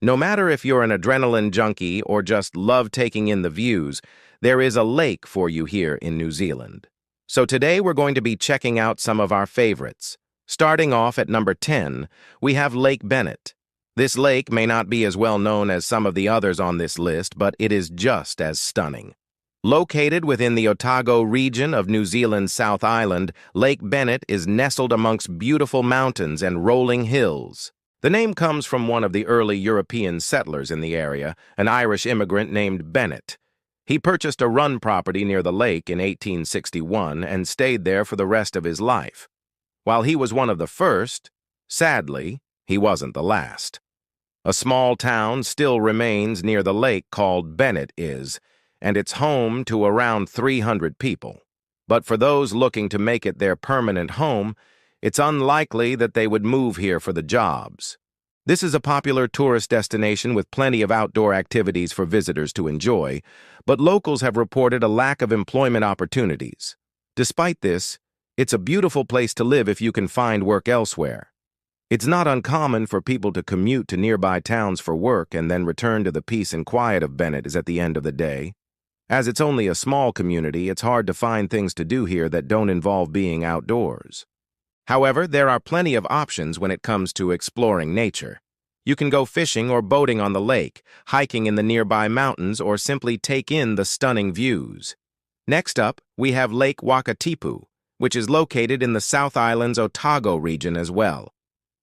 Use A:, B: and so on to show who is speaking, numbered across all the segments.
A: No matter if you're an adrenaline junkie or just love taking in the views, there is a lake for you here in New Zealand. So today we're going to be checking out some of our favorites. Starting off at number 10, we have Lake Bennett. This lake may not be as well known as some of the others on this list, but it is just as stunning. Located within the Otago region of New Zealand's South Island, Lake Bennett is nestled amongst beautiful mountains and rolling hills. The name comes from one of the early European settlers in the area, an Irish immigrant named Bennett. He purchased a run property near the lake in 1861 and stayed there for the rest of his life. While he was one of the first, sadly, he wasn't the last. A small town still remains near the lake called Bennett and it's home to around 300 people. But for those looking to make it their permanent home, it's unlikely that they would move here for the jobs. This is a popular tourist destination with plenty of outdoor activities for visitors to enjoy, but locals have reported a lack of employment opportunities. Despite this, it's a beautiful place to live if you can find work elsewhere. It's not uncommon for people to commute to nearby towns for work and then return to the peace and quiet of Bennett at the end of the day. As it's only a small community, it's hard to find things to do here that don't involve being outdoors. However, there are plenty of options when it comes to exploring nature. You can go fishing or boating on the lake, hiking in the nearby mountains, or simply take in the stunning views. Next up, we have Lake Wakatipu, which is located in the South Island's Otago region as well.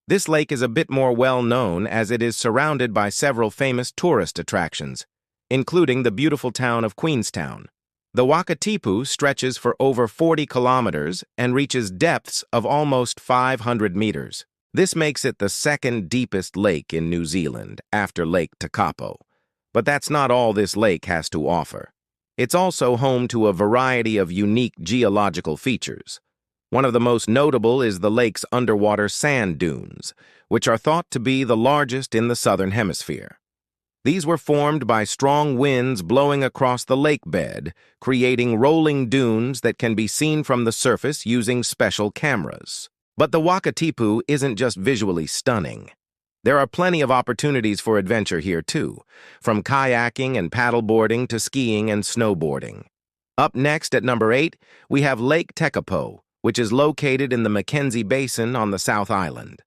A: This lake is a bit more well-known as it is surrounded by several famous tourist attractions, including the beautiful town of Queenstown. The Wakatipu stretches for over 40 kilometers and reaches depths of almost 500 meters. This makes it the second deepest lake in New Zealand, after Lake Tekapo. But that's not all this lake has to offer. It's also home to a variety of unique geological features. One of the most notable is the lake's underwater sand dunes, which are thought to be the largest in the southern hemisphere. These were formed by strong winds blowing across the lake bed, creating rolling dunes that can be seen from the surface using special cameras. But the Wakatipu isn't just visually stunning. There are plenty of opportunities for adventure here too, from kayaking and paddleboarding to skiing and snowboarding. Up next at number 8, we have Lake Tekapo, which is located in the Mackenzie Basin on the South Island.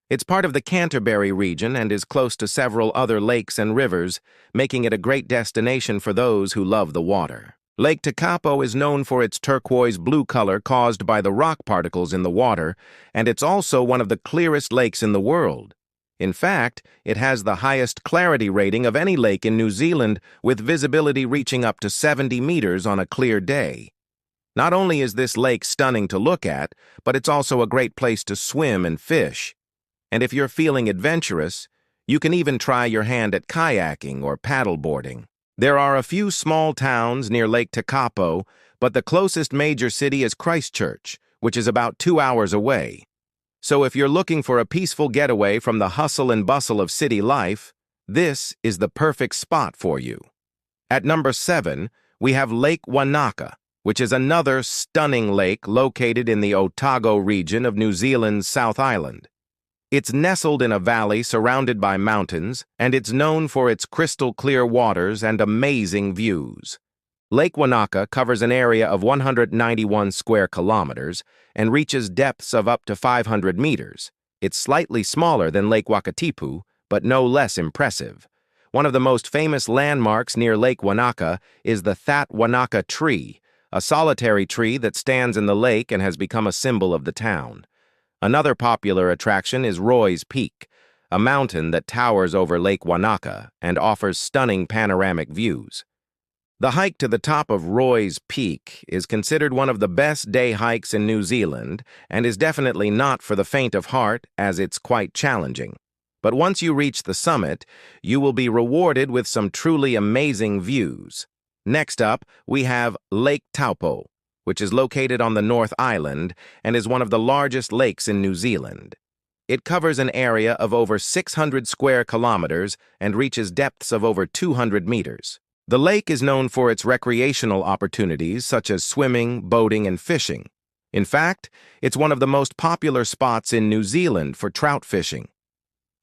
A: It's part of the Canterbury region and is close to several other lakes and rivers, making it a great destination for those who love the water. Lake Tekapo is known for its turquoise blue color caused by the rock particles in the water, and it's also one of the clearest lakes in the world. In fact, it has the highest clarity rating of any lake in New Zealand, with visibility reaching up to 70 meters on a clear day. Not only is this lake stunning to look at, but it's also a great place to swim and fish. And if you're feeling adventurous, you can even try your hand at kayaking or paddleboarding. There are a few small towns near Lake Tekapo, but the closest major city is Christchurch, which is about 2 hours away. So if you're looking for a peaceful getaway from the hustle and bustle of city life, this is the perfect spot for you. At number 7, we have Lake Wanaka, which is another stunning lake located in the Otago region of New Zealand's South Island. It's nestled in a valley surrounded by mountains, and it's known for its crystal-clear waters and amazing views. Lake Wanaka covers an area of 191 square kilometers and reaches depths of up to 500 meters. It's slightly smaller than Lake Wakatipu, but no less impressive. One of the most famous landmarks near Lake Wanaka is the That Wanaka tree, a solitary tree that stands in the lake and has become a symbol of the town. Another popular attraction is Roy's Peak, a mountain that towers over Lake Wanaka and offers stunning panoramic views. The hike to the top of Roy's Peak is considered one of the best day hikes in New Zealand and is definitely not for the faint of heart, as it's quite challenging. But once you reach the summit, you will be rewarded with some truly amazing views. Next up, we have Lake Taupo, which is located on the North Island and is one of the largest lakes in New Zealand. It covers an area of over 600 square kilometers and reaches depths of over 200 meters. The lake is known for its recreational opportunities such as swimming, boating, and fishing. In fact, it's one of the most popular spots in New Zealand for trout fishing.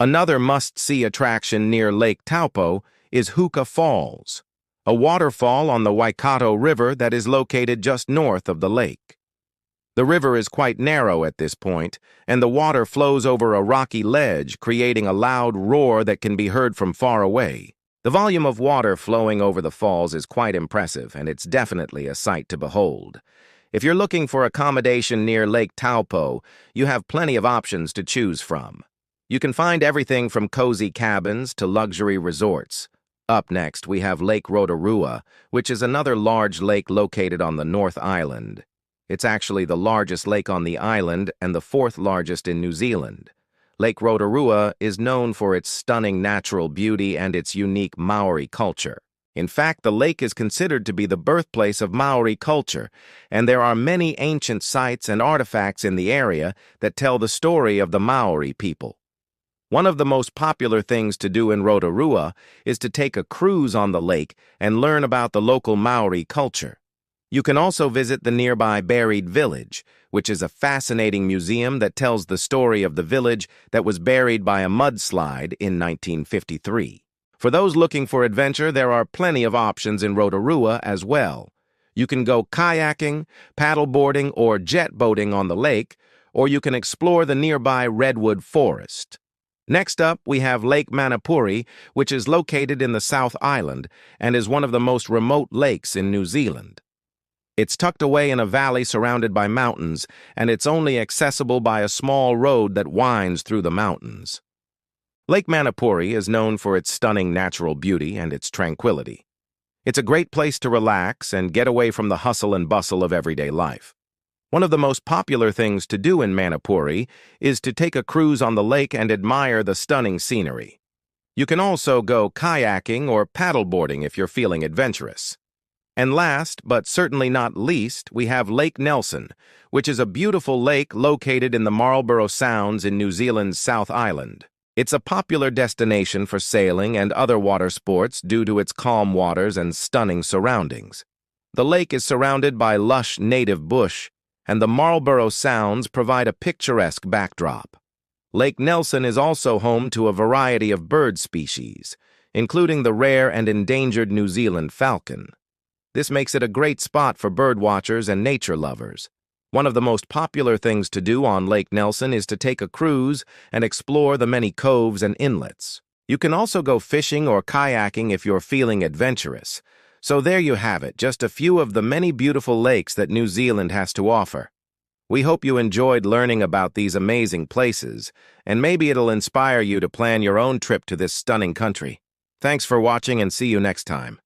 A: Another must-see attraction near Lake Taupo is Hookah Falls, a waterfall on the Waikato River that is located just north of the lake. The river is quite narrow at this point, and the water flows over a rocky ledge, creating a loud roar that can be heard from far away. The volume of water flowing over the falls is quite impressive, and it's definitely a sight to behold. If you're looking for accommodation near Lake Taupo, you have plenty of options to choose from. You can find everything from cozy cabins to luxury resorts. Up next, we have Lake Rotorua, which is another large lake located on the North Island. It's actually the largest lake on the island and the fourth largest in New Zealand. Lake Rotorua is known for its stunning natural beauty and its unique Maori culture. In fact, the lake is considered to be the birthplace of Maori culture, and there are many ancient sites and artifacts in the area that tell the story of the Maori people. One of the most popular things to do in Rotorua is to take a cruise on the lake and learn about the local Maori culture. You can also visit the nearby Buried Village, which is a fascinating museum that tells the story of the village that was buried by a mudslide in 1953. For those looking for adventure, there are plenty of options in Rotorua as well. You can go kayaking, paddleboarding, or jet boating on the lake, or you can explore the nearby redwood forest. Next up, we have Lake Manapuri, which is located in the South Island and is one of the most remote lakes in New Zealand. It's tucked away in a valley surrounded by mountains, and it's only accessible by a small road that winds through the mountains. Lake Manapuri is known for its stunning natural beauty and its tranquility. It's a great place to relax and get away from the hustle and bustle of everyday life. One of the most popular things to do in Manapuri is to take a cruise on the lake and admire the stunning scenery. You can also go kayaking or paddleboarding if you're feeling adventurous. And last, but certainly not least, we have Lake Nelson, which is a beautiful lake located in the Marlborough Sounds in New Zealand's South Island. It's a popular destination for sailing and other water sports due to its calm waters and stunning surroundings. The lake is surrounded by lush native bush, and the Marlborough Sounds provide a picturesque backdrop. Lake Nelson is also home to a variety of bird species, including the rare and endangered New Zealand falcon. This makes it a great spot for birdwatchers and nature lovers. One of the most popular things to do on Lake Nelson is to take a cruise and explore the many coves and inlets. You can also go fishing or kayaking if you're feeling adventurous. So there you have it, just a few of the many beautiful lakes that New Zealand has to offer. We hope you enjoyed learning about these amazing places, and maybe it'll inspire you to plan your own trip to this stunning country. Thanks for watching and see you next time.